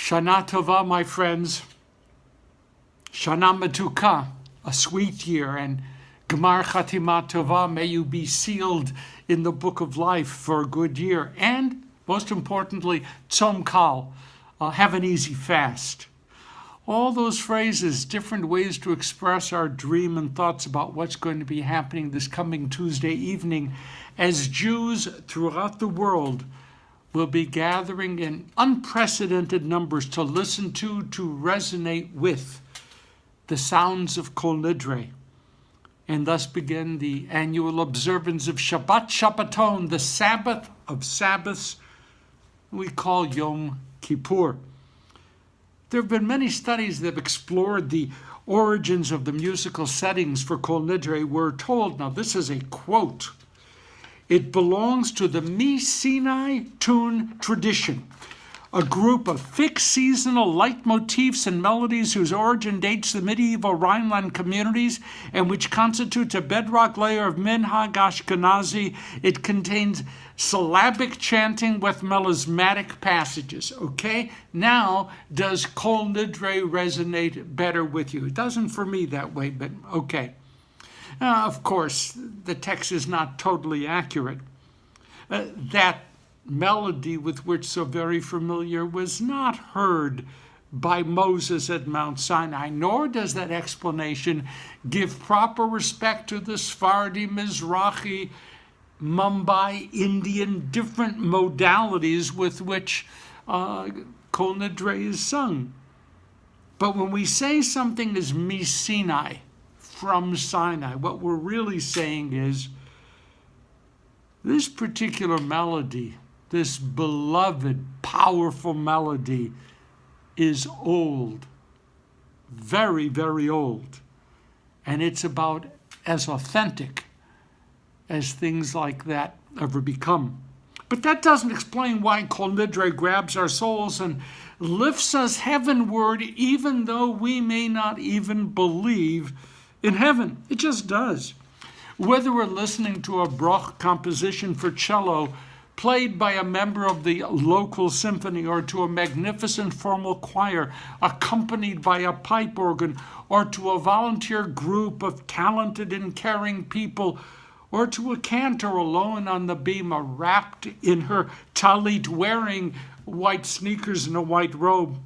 Shana Tova, my friends. Shana Metuka, a sweet year, and Gemar Chatima Tova, may you be sealed in the book of life for a good year. And, most importantly, Tzom Kal, have an easy fast. All those phrases, different ways to express our dream and thoughts about what's going to be happening this coming Tuesday evening as Jews throughout the world will be gathering in unprecedented numbers to listen to resonate with the sounds of Kol Nidre, and thus begin the annual observance of Shabbat Shabbaton, the Sabbath of Sabbaths, we call Yom Kippur. There have been many studies that have explored the origins of the musical settings for Kol Nidre. We're told, now this is a quote, it belongs to the Mi-Sinai tune tradition, a group of fixed seasonal leitmotifs and melodies whose origin dates the medieval Rhineland communities and which constitutes a bedrock layer of Minhag Ashkenazi. It contains syllabic chanting with melismatic passages. Okay, now does Kol Nidre resonate better with you? It doesn't for me that way, but okay. Of course, the text is not totally accurate. That melody with which so very familiar was not heard by Moses at Mount Sinai, nor does that explanation give proper respect to the Sephardi, Mizrahi, Mumbai, Indian, different modalities with which Kol Nidre is sung. But when we say something is Mi-Sinai, from Sinai, what we're really saying is this particular melody, this beloved, powerful melody, is old, very, very old. And it's about as authentic as things like that ever become. But that doesn't explain why Kol Nidre grabs our souls and lifts us heavenward, even though we may not even believe in heaven. It just does. Whether we're listening to a Bruch composition for cello played by a member of the local symphony, or to a magnificent formal choir accompanied by a pipe organ, or to a volunteer group of talented and caring people, or to a cantor alone on the bema, wrapped in her talit, wearing white sneakers and a white robe.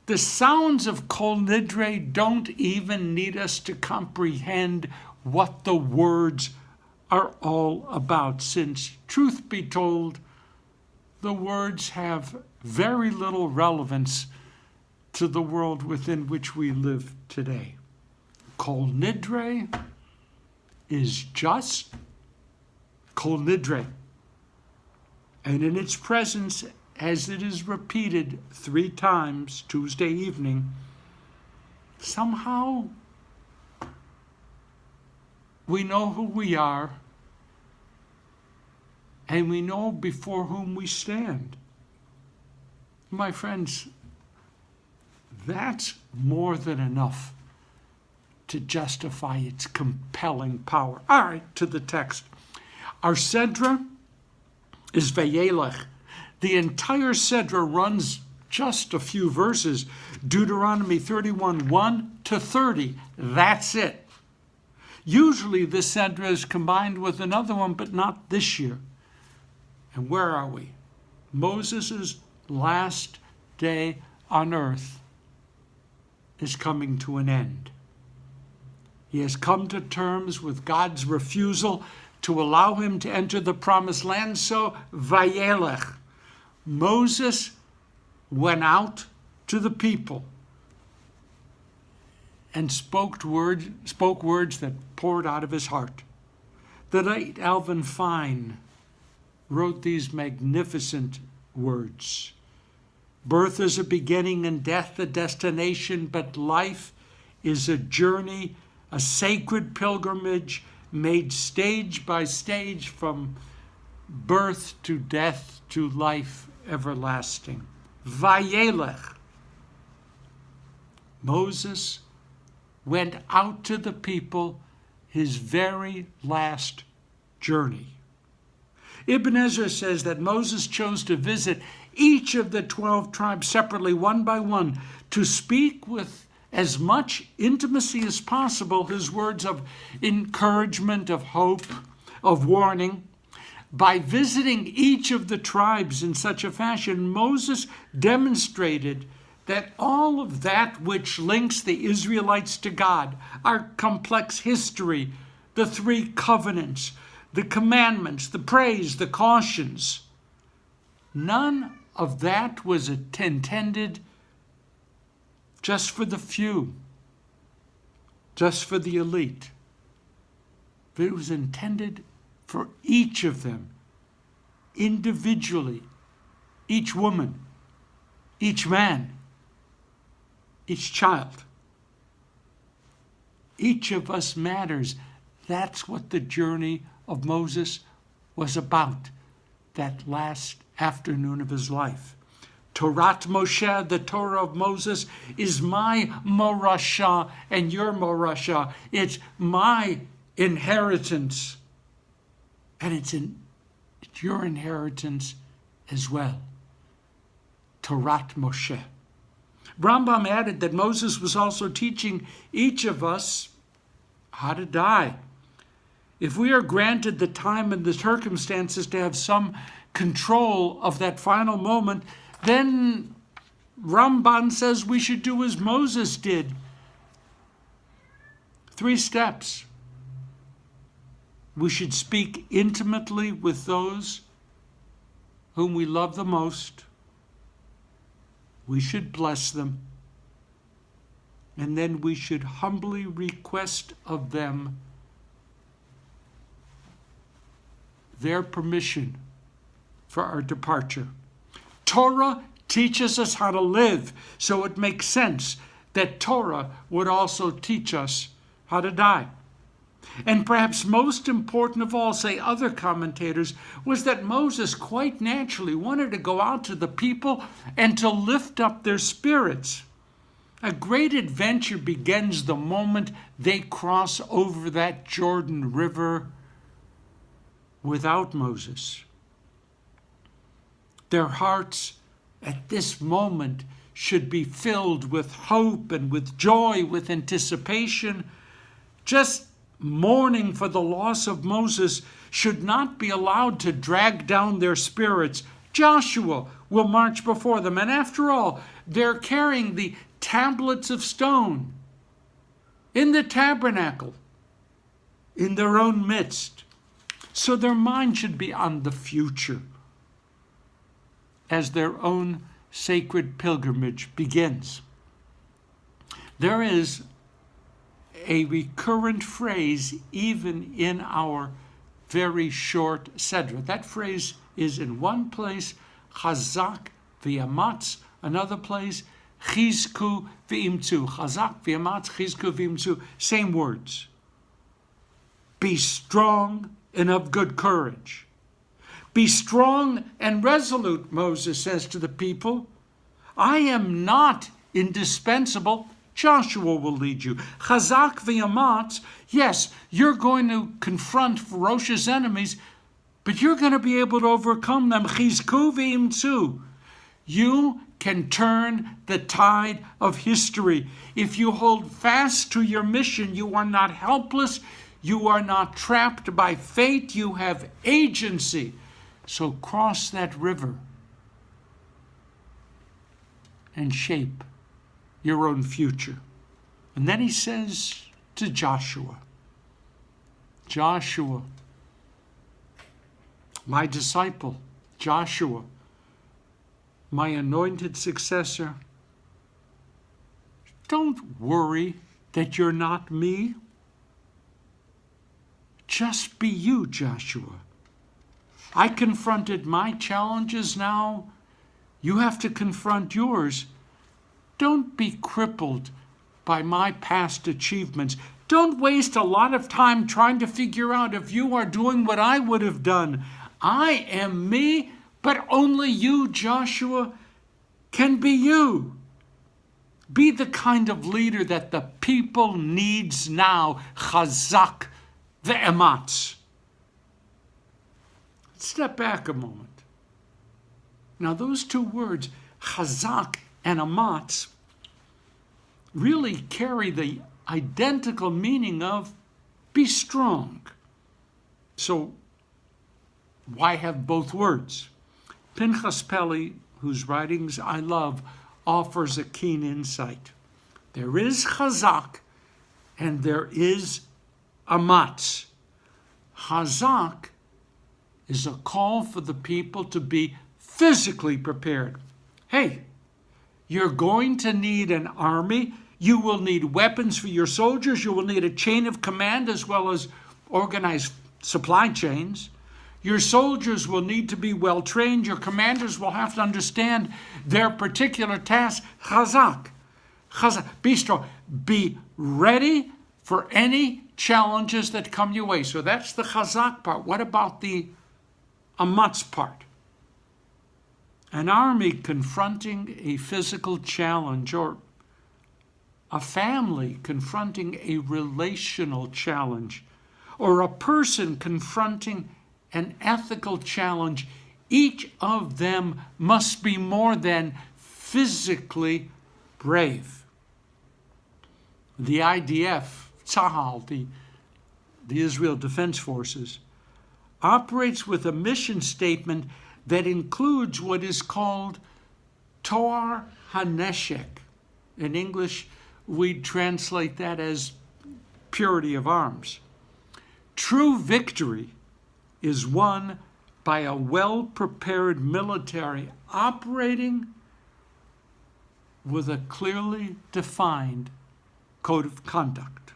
The sounds of Kol Nidre don't even need us to comprehend what the words are all about, since, truth be told, the words have very little relevance to the world within which we live today. Kol Nidre is just Kol Nidre. And in its presence, as it is repeated 3 times Tuesday evening, somehow we know who we are and we know before whom we stand. My friends, that's more than enough to justify its compelling power. All right, to the text. Our Sedra is Vayelech. The entire Sedra runs just a few verses. Deuteronomy 31, 1 to 30. That's it. Usually this Sedra is combined with another one, but not this year. And where are we? Moses' last day on earth is coming to an end. He has come to terms with God's refusal to allow him to enter the promised land. So, Vayelech, Moses went out to the people and spoke words that poured out of his heart. The late Alvin Fine wrote these magnificent words. Birth is a beginning and death a destination, but life is a journey, a sacred pilgrimage made stage by stage from birth to death to life everlasting. Vayelech. Moses went out to the people, his very last journey. Ibn Ezra says that Moses chose to visit each of the 12 tribes separately, one by one, to speak with as much intimacy as possible his words of encouragement, of hope, of warning. By visiting each of the tribes in such a fashion, Moses demonstrated that all of that which links the Israelites to God, our complex history, the 3 covenants, the commandments, the praise, the cautions, none of that was intended just for the few, just for the elite. It was intended for each of them, individually, each woman, each man, each child. Each of us matters. That's what the journey of Moses was about, that last afternoon of his life. Torah Moshe, the Torah of Moses, is my morasha and your morasha. It's my inheritance. And it's your inheritance as well. Torah Moshe. Rambam added that Moses was also teaching each of us how to die. If we are granted the time and the circumstances to have some control of that final moment, then Ramban says we should do as Moses did. 3 steps. We should speak intimately with those whom we love the most. We should bless them. And then we should humbly request of them their permission for our departure. Torah teaches us how to live, so it makes sense that Torah would also teach us how to die. And perhaps most important of all, say other commentators, was that Moses quite naturally wanted to go out to the people and to lift up their spirits. A great adventure begins the moment they cross over that Jordan River without Moses. Their hearts at this moment should be filled with hope and with joy, with anticipation. Just mourning for the loss of Moses should not be allowed to drag down their spirits. Joshua will march before them, and after all, they're carrying the tablets of stone in the tabernacle in their own midst. So their mind should be on the future as their own sacred pilgrimage begins. There is a recurrent phrase even in our very short Sedra. That phrase is in one place, chazak v'yamatz, another place, chizku v'imtzu. Chazak v'yamatz, chizku v'imtzu, same words. Be strong and of good courage. Be strong and resolute, Moses says to the people. I am not indispensable. Joshua will lead you. Chazak v'yamatz, yes, you're going to confront ferocious enemies, but you're going to be able to overcome them. Chizku v'imtzu. You can turn the tide of history. If you hold fast to your mission, you are not helpless. You are not trapped by fate. You have agency. So cross that river and shape your own future. And then he says to Joshua, Joshua, my disciple, Joshua, my anointed successor, don't worry that you're not me. Just be you, Joshua. I confronted my challenges now. You have to confront yours. Don't be crippled by my past achievements. Don't waste a lot of time trying to figure out if you are doing what I would have done. I am me, but only you, Joshua, can be you. Be the kind of leader that the people needs now. Chazak ve'ematz. Step back a moment. Now those two words, chazak and amatz, really carry the identical meaning of be strong. So why have both words? Pinchas Peli, whose writings I love, offers a keen insight. There is chazak and there is amatz. Chazak is a call for the people to be physically prepared. Hey, you're going to need an army. You will need weapons for your soldiers. You will need a chain of command as well as organized supply chains. Your soldiers will need to be well trained. Your commanders will have to understand their particular task. Chazak. Chazak. Be strong. Be ready for any challenges that come your way. So that's the chazak part. What about the amatz part? An army confronting a physical challenge, or a family confronting a relational challenge, or a person confronting an ethical challenge, each of them must be more than physically brave. The IDF, Tzahal, the Israel Defense Forces, operates with a mission statement that includes what is called Torah HaNeshek. In English, we'd translate that as purity of arms. True victory is won by a well-prepared military operating with a clearly defined code of conduct.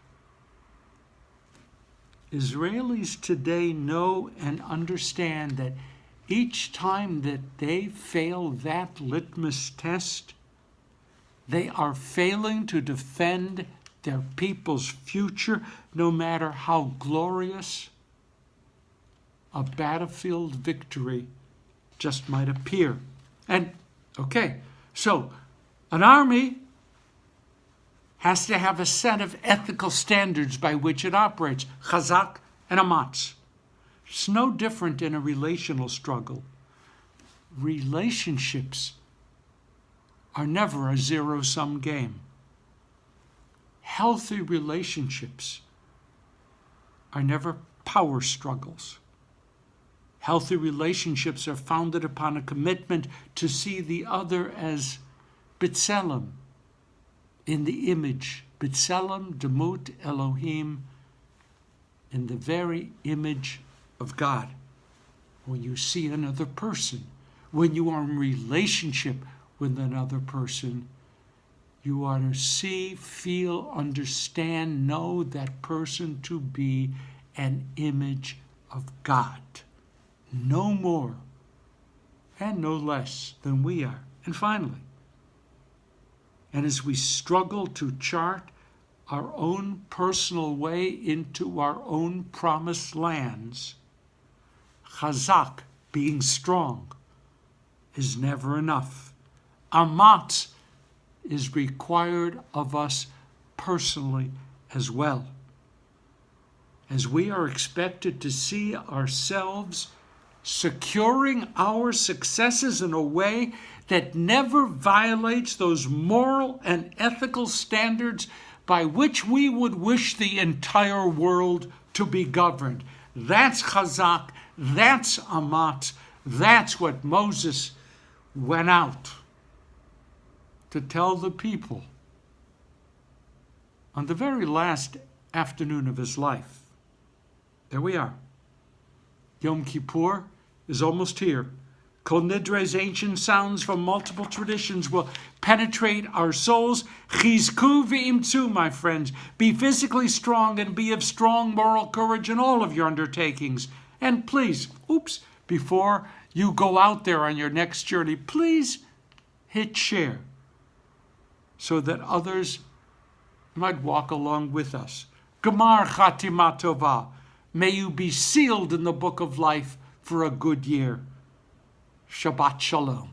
Israelis today know and understand that each time that they fail that litmus test, they are failing to defend their people's future, no matter how glorious a battlefield victory just might appear. And, okay, so an army has to have a set of ethical standards by which it operates, chazak and amatz. It's no different in a relational struggle. Relationships are never a zero-sum game. Healthy relationships are never power struggles. Healthy relationships are founded upon a commitment to see the other as B'Tselem, in the image, B'Tselem Demut Elohim, in the very image of God. When you see another person, when you are in relationship with another person, you are to see, feel, understand, know that person to be an image of God. No more and no less than we are. And finally, and as we struggle to chart our own personal way into our own promised lands, chazak, being strong, is never enough. Amatz is required of us personally as well. As we are expected to see ourselves securing our successes in a way that never violates those moral and ethical standards by which we would wish the entire world to be governed. That's chazak, that's amatz, that's what Moses went out to tell the people on the very last afternoon of his life. There we are. Yom Kippur is almost here. Kol Nidre's ancient sounds from multiple traditions will penetrate our souls. Chizku v'imtzu, my friends. Be physically strong and be of strong moral courage in all of your undertakings. And please, before you go out there on your next journey, please hit share so that others might walk along with us. Gemar Chatima Tova. May you be sealed in the book of life for a good year. Shabbat Shalom.